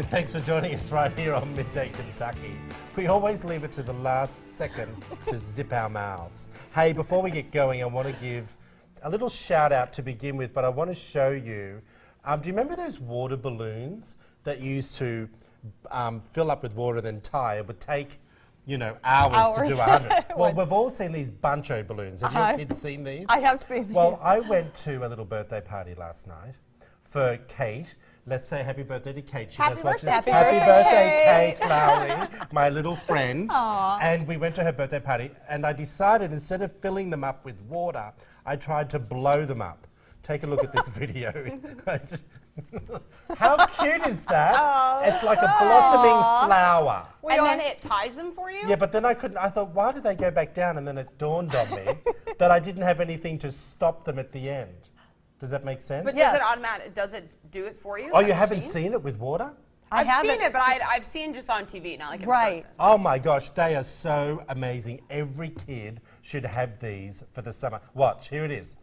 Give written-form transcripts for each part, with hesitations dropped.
Thanks for joining us right here on Midday Kentucky. We always leave it to the last second to zip our mouths. Hey, before we get going, I want to give a little shout out to begin with, but I want to show you, do you remember those water balloons that you used to fill up with water and then tie? It would take, you know, hours to do 100. Well, we've all seen these buncho balloons. Have your kids seen these? I have seen these. Well, I went to a little birthday party last night for Kate. Let's say happy birthday to Kate. She Happy birthday. Happy birthday, Kate Lowry, my little friend. Aww. And we went to her birthday party, and I decided instead of filling them up with water, I tried to blow them up. Take a look at this video. How cute is that? Oh. It's like a blossoming flower. And then it ties them for you? Yeah, but then I thought, why did they go back down? And then it dawned on me that I didn't have anything to stop them at the end. Does that make sense? But Yes. does it automatic? Does it do it for you? Oh, you haven't seen it with water? I've seen it, but I've seen just on TV, not like in person. Oh my gosh, they are so amazing. Every kid should have these for the summer. Watch, here it is.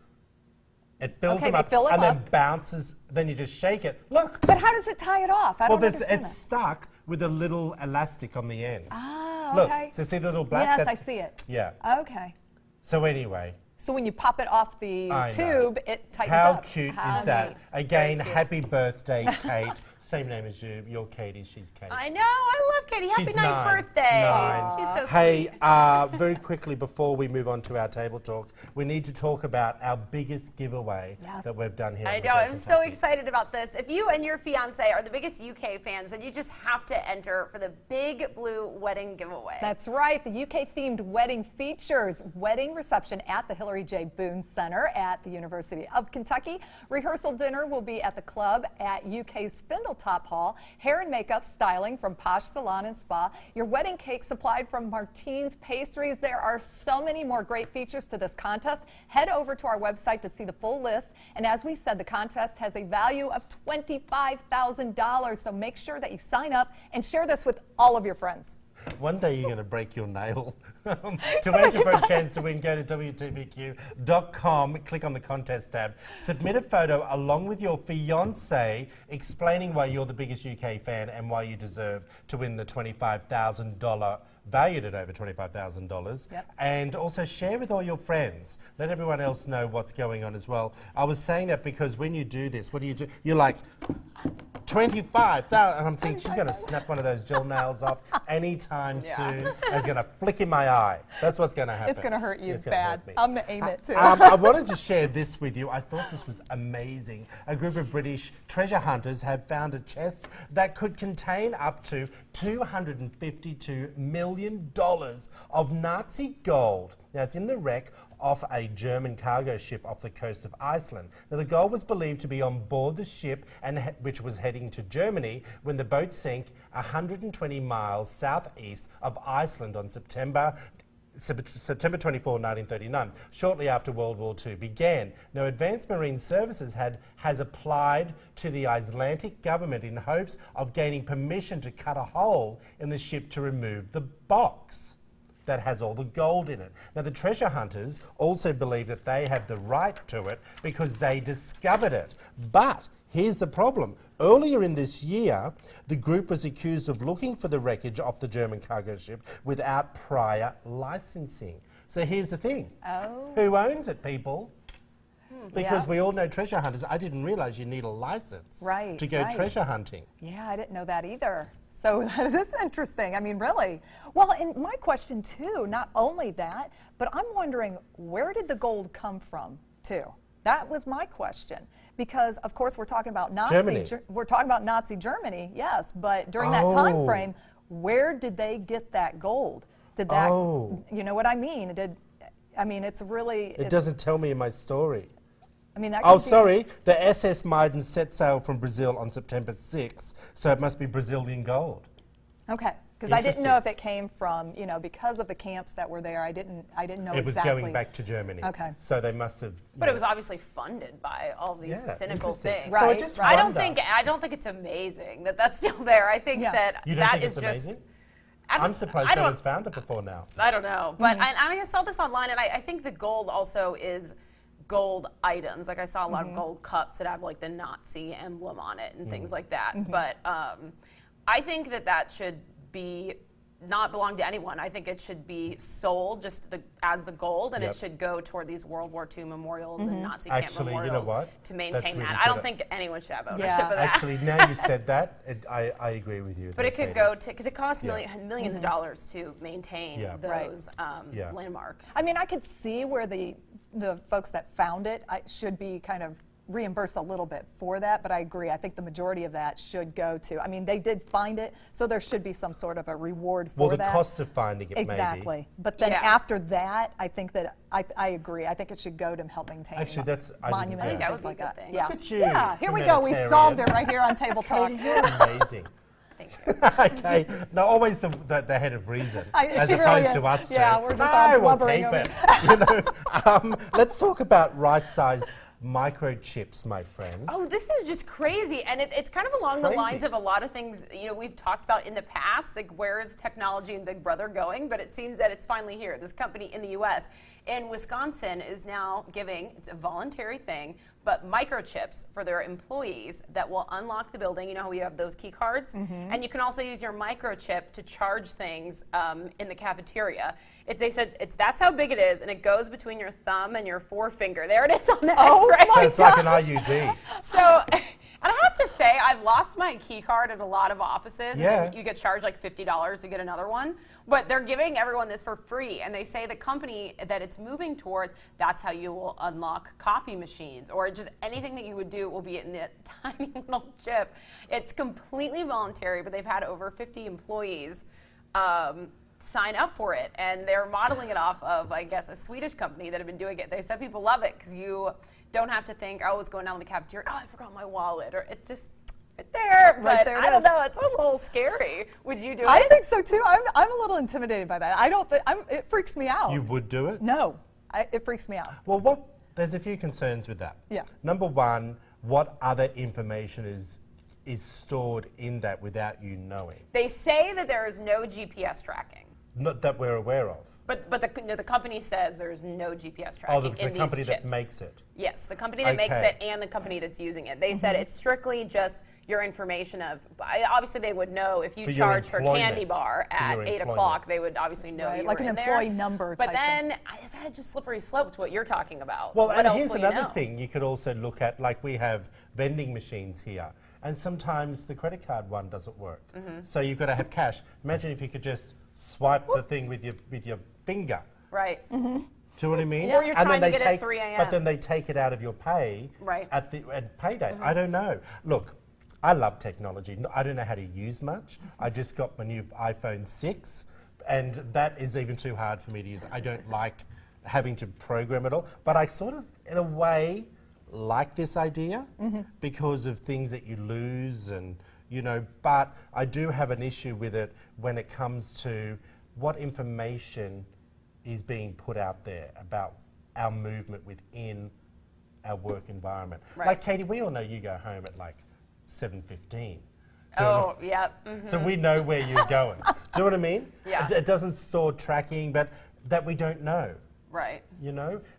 It fills them up and then bounces, then you just shake it. Look. But how does it tie it off? I don't understand it's stuck with a little elastic on the end. Ah, Look, okay. so see the little black? Yes, I see it. Yeah. Okay. So anyway. So when you pop it off the tube, it tightens How up. Cute How is that? neat. Again, happy birthday, Kate. Same name as you. You're Katie, she's Kate. I know, I love Katie. Happy She's 9th 9. birthday. 9. She's so Hey, sweet. very quickly before we move on to our table talk, we need to talk about our biggest giveaway that we've done here. I know, I'm so excited about this. If you and your fiance are the biggest UK fans, then you just have to enter for the Big Blue Wedding Giveaway. That's right. The UK-themed wedding features wedding reception at the Hillary J. Boone Center at the University of Kentucky. Rehearsal dinner will be at the club at UK's Spindletop Hall. Hair and makeup styling from Posh Salon and Spa. Your wedding cake supplied from Martine's Pastries. There are so many more great features to this contest. Head over to our website to see the full list. And as we said, the contest has a value of $25,000. So make sure that you sign up and share this with all of your friends. One day you're going to break your nail. To enter for a chance to win, go to WTBQ.com, click on the contest tab, submit a photo along with your fiance explaining why you're the biggest UK fan and why you deserve to win the $25,000, valued at over $25,000. Yep. And also share with all your friends. Let everyone else know what's going on as well. I was saying that because when you do this, what do? You're like, 25,000, and I'm thinking she's going to snap one of those gel nails off anytime soon. It's going to flick in my eye. That's what's going to happen. It's going to hurt you It's bad. gonna hurt me. I'm going to aim it too. I wanted to share this with you. I thought this was amazing. A group of British treasure hunters have found a chest that could contain up to $252 million of Nazi gold. Now, it's in the wreck off a German cargo ship off the coast of Iceland. Now, the gold was believed to be on board the ship, which was heading to Germany, when the boat sank 120 miles southeast of Iceland on September 24, 1939, shortly after World War II began. Now, Advanced Marine Services has applied to the Icelandic government in hopes of gaining permission to cut a hole in the ship to remove the box that has all the gold in it. Now, the treasure hunters also believe that they have the right to it because they discovered it. But here's the problem. Earlier in this year, the group was accused of looking for the wreckage off the German cargo ship without prior licensing. So here's the thing. Who owns it, people? Because we all know treasure hunters. I didn't realize you need a license to go treasure hunting. Yeah, I didn't know that either. So that is interesting. I mean, really. Well, and my question too, not only that, but I'm wondering, where did the gold come from too? That was my question. Because of course we're talking about Nazi Germany, yes, but during that time frame, where did they get that gold? Did that, you know what I mean? It's really... It doesn't tell me in my story. I mean, that the SS Maiden set sail from Brazil on September 6th, so it must be Brazilian gold. Okay, because I didn't know if it came from, because of the camps that were there. I didn't know exactly. It was going back to Germany. Okay. So they must have. But it was obviously funded by all these cynical things. Right. So I just I don't think it's amazing that that's still there. I think that you don't that think is it's just. amazing? I'm surprised no one's found it before now. I don't know, but I saw this online, and I think the gold also is gold items. Like I saw a lot of gold cups that have like the Nazi emblem on it and things like that. But I think that should be not belong to anyone. I think it should be sold just as the gold, and it should go toward these World War II memorials and Nazi camp memorials you know what? to maintain really that. I don't think anyone should have ownership of that. Actually, now you said that, I agree with you. But it could go to, because it costs millions of dollars to maintain those landmarks. I mean, I could see where the folks that found it should be kind of reimbursed a little bit for that, but I agree. I think the majority of that should go to, I mean, they did find it, so there should be some sort of a reward for that. Well, the cost of finding it, exactly. maybe. But then after that, I think that, I agree. I think it should go to help maintain monuments and things like that. Thing. Yeah. Look at you, Yeah, here we go. We solved it right here on Table Talk. You're amazing. Thank you. Okay, no, always the head of reason, as she opposed really to is. us two. Yeah, we're just no, we'll blubbering keep over it. You know, let's talk about rice-sized microchips, my friend. Oh, this is just crazy, and it's kind of along the lines of a lot of things we've talked about in the past. Like, where is technology and Big Brother going? But it seems that it's finally here. This company in the U.S. in Wisconsin is now giving, it's a voluntary thing, but microchips for their employees that will unlock the building. You know how we have those key cards? And you can also use your microchip to charge things in the cafeteria. They said that's how big it is, and it goes between your thumb and your forefinger. There it is on the X-ray. So it's like an IUD. So, and I have to say, I've lost my key card at a lot of offices. Yeah. And you get charged like $50 to get another one. But they're giving everyone this for free. And they say the company that it's moving toward, that's how you will unlock coffee machines, or just anything that you would do will be in that tiny little chip. It's completely voluntary, but they've had over 50 employees sign up for it, and they're modeling it off of, I guess, a Swedish company that have been doing it. They said people love it because you don't have to think, oh, it's going down to the cafeteria, oh, I forgot my wallet, or it just right there. Right but there I don't know, it's a little scary. Would you do it? I think so too. I'm a little intimidated by that. I don't think it freaks me out. You would do it? No, it freaks me out. Well, there's a few concerns with that. Yeah. Number one, what other information is stored in that without you knowing? They say that there is no GPS tracking. Not that we're aware of. But the company says there's no GPS tracking Oh, the in company these that chips. makes it. Yes, the company that makes it and the company that's using it. They said it's strictly just your information of, obviously they would know if you charge for candy bar at 8 o'clock, they would obviously know you like were an in employee there. number But type then, is that just slippery slope to what you're talking about? Well, what and else here's will you another know? thing you could also look at, like we have vending machines here, and sometimes the credit card one doesn't work. So you've got to have cash. Imagine if you could just swipe the thing with your finger. Right. Do you know what I mean? Or you're trying to get it at 3 a.m. But then they take it out of your pay at payday. I don't know. Look, I love technology. I don't know how to use much. I just got my new iPhone 6, and that is even too hard for me to use. I don't like having to program it all. But I sort of, in a way, like this idea because of things that you lose and, but I do have an issue with it when it comes to what information is being put out there about our movement within our work environment. Right. Like, Katie, we all know you go home at like 7:15. Oh, yeah. So we know where you're going. Do you know what I mean? Yeah. It doesn't store tracking, but that we don't know. Right.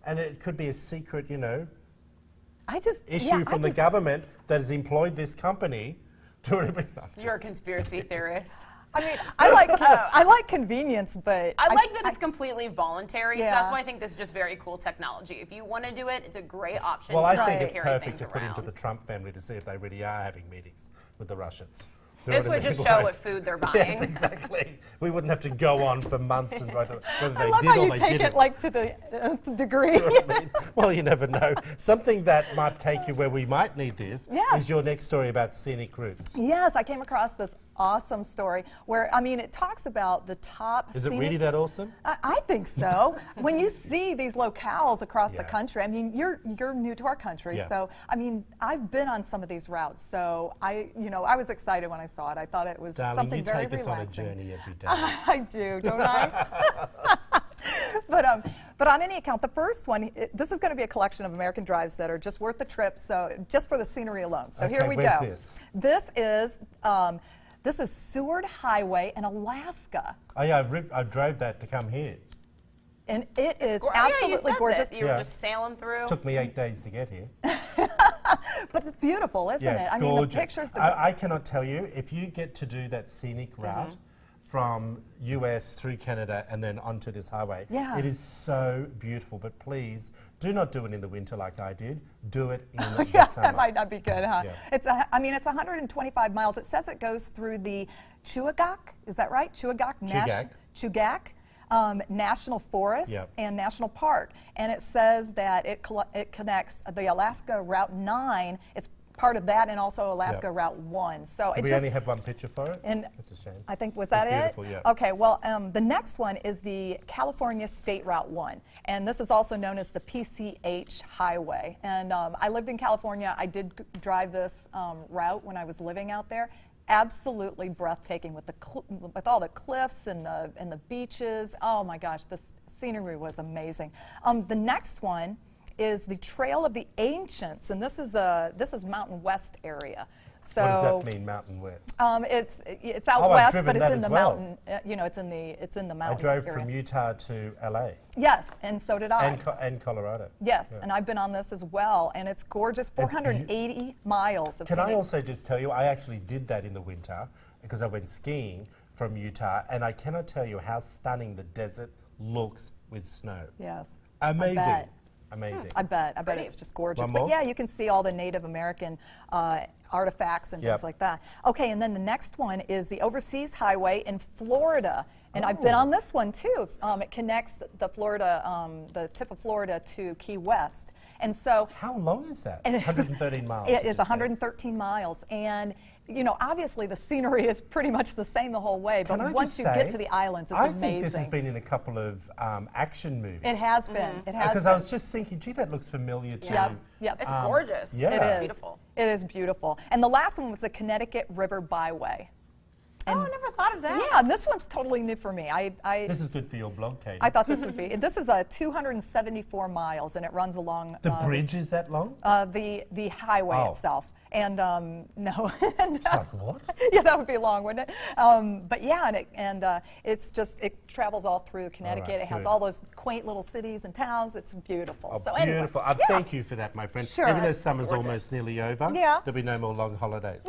And it could be a secret, issue from the government that has employed this company. Do you know what I mean? You're a conspiracy theorist. I mean, I like convenience, but I like that it's completely voluntary, so Yeah. that's why I think this is just very cool technology. If you want to do it, it's a great option. Well, to I try think to it's carry perfect things to put into around. the Trump family to see if they really are having meetings with the Russians. You This know what would I mean? just show Like- what food they're buying. Yes, exactly. We wouldn't have to go on for months and whether I they love did how or you they take didn't. it like to the nth degree. Well, you never know. Something that might take you where we might need this Yes. is your next story about scenic routes. Yes, I came across this awesome story where, it talks about the top Is it scenic- really that awesome? I think so. When you see these locales across Yeah. the country, you're new to our country, Yeah. so I've been on some of these routes, so I was excited when I saw it. I thought it was Darling, something you very take us relaxing. on a journey every day. I do, don't I? But on any account, the first one, this is going to be a collection of American drives that are just worth the trip. So just for the scenery alone. So here Okay, we where's go. This is Seward Highway in Alaska, Oh yeah, I drove that to come here. and it is Yeah, you absolutely said gorgeous. that. You were Yeah. just sailing through. Took me 8 days to get here. But it's beautiful, isn't Yeah, it? it's I mean, gorgeous. the pictures. I cannot tell you, if you get to do that scenic route from US through Canada and then onto this highway, Yeah. it is so beautiful. But please, do not do it in the winter like I did. Do it in the Yeah, summer. that might not be good, huh? Yeah. It's I mean, it's 125 miles. It says it goes through the Chugach. Is that right? Chugach National Forest Yep. and National Park. And it says that it connects the Alaska Route 9. It's part of that, and also Alaska Yep. Route 1. So Did it we just, only have one picture for it? and That's a shame. I think, was that It's beautiful, it? yeah. Okay, well, the next one is the California State Route 1. And this is also known as the PCH Highway. And I lived in California. I did drive this route when I was living out there. Absolutely breathtaking with with all the cliffs and the beaches. Oh my gosh, this scenery was amazing. The next one is the Trail of the Ancients, and this is Mountain West area. So What does that mean, Mountain West? it's out Oh, I've west, driven but that it's in as the well. mountain. It's in the I mountain. drove area. from Utah to LA Yes, and so did I. and Colorado. Yes, Yeah. and I've been on this as well, and it's gorgeous. 480 miles of Can I scenic. also just tell you, I actually did that in the winter because I went skiing from Utah, and I cannot tell you how stunning the desert looks with snow. Yes. Amazing. bet. Amazing. I bet Pretty. it's just gorgeous. One But more? yeah, you can see all the Native American artifacts and Yep. things like that. Okay, and then the next one is the Overseas Highway in Florida. And I've been Oh. on this one too. It connects the tip of Florida to Key West. And so How long is that? And it is- 113 miles. it you is just said. 113 miles. And, you know, obviously the scenery is pretty much the same the whole way. But Can I once just you say, get to the islands, it's I amazing. think this has been in a couple of action movies. It has been. It has Because been. I was just thinking, gee, that looks familiar to Yep. Yep. It's gorgeous. yeah. It It's is. beautiful. It is beautiful. And the last one was the Connecticut River Byway. Oh, I never thought of that. Yeah, and this one's totally new for me. This is good for your blog, Katie. I thought this would be. This is 274 miles, and it runs along the bridge is that long? the highway Oh. itself. And no, and, It's like, what? yeah, that would be long, wouldn't it? But yeah, it's just it travels all through Connecticut. right, It has good. all those quaint little cities and towns. It's beautiful. Oh, So anyway, beautiful. yeah. Thank you for that, my friend. Sure. Even though summer's Gorgeous. almost nearly over, Yeah. there'll be no more long holidays.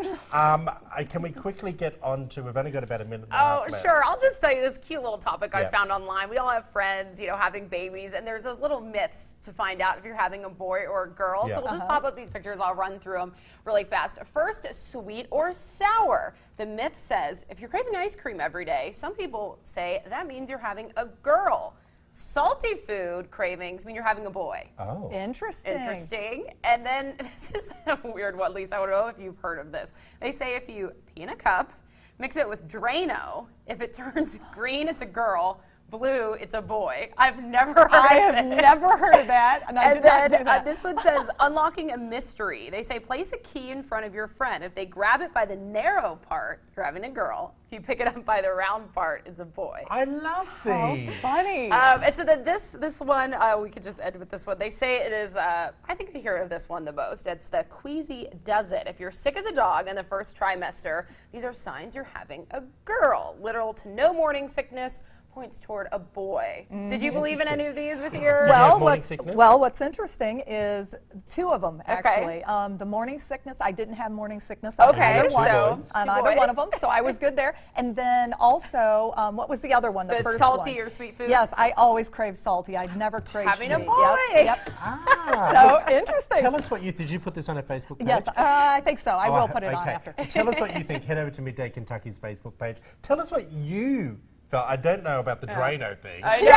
Can we quickly get on to, we've only got about a minute and a Oh, half left. sure. I'll just tell you this cute little topic I Yeah. found online. We all have friends, you know, having babies, and there's those little myths to find out if you're having a boy or a girl. Yeah. So we'll just pop up these pictures. I'll run through them really fast. First, sweet or sour. The myth says if you're craving ice cream every day, some people say that means you're having a girl. Salty food cravings mean you're having a boy. Oh. Interesting. Interesting. And then this is a weird one, Lisa. I don't know if you've heard of this. They say if you pee in a cup, mix it with Drano, if it turns green, it's a girl. Blue, it's a boy. I've never heard I of have it. never heard of that, and I did not do that. This one says unlocking a mystery. They say place a key in front of your friend. If they grab it by the narrow part, you're having a girl. If you pick it up by the round part, it's a boy. I love these. Funny. And so this one, we could just end with this one. They say it is, I think I hear of this one the most. It's the Queasy Does It. If you're sick as a dog in the first trimester, these are signs you're having a girl. Literal to no morning sickness points toward a boy. Did you believe in any of these with your? you have morning sickness? What's interesting is two of them actually. The morning sickness, I didn't have morning sickness on Okay, either two one, boys. on Two either one boys. of them, so I was good there. And then also, what was the other one? The The first salty one. or sweet foods? Yes, I always crave salty. I never crave Having a sweet. boy. Yep. Ah, So interesting. tell us what you, did you put this on a Facebook page? Yes, I think so. I Oh, will put it on okay. after. Tell us what you think. Head over to Midday Kentucky's Facebook page. Tell us what you felt. I don't know about the Drano thing. I know.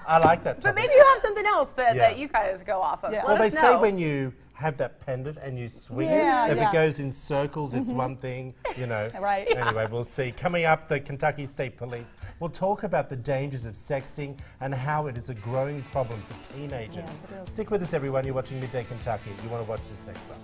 I like that But topic. maybe you have something else that, Yeah. that you guys go off of. Yeah. So Well, let they us say know. when you have that pendant and you swing Yeah, it, if yeah. it goes in circles, it's one thing, you know. Right. Anyway, we'll see. Coming up, the Kentucky State Police will talk about the dangers of sexting and how it is a growing problem for teenagers. Yes, it is. Stick with us, everyone. You're watching Midday Kentucky. You want to watch this next one.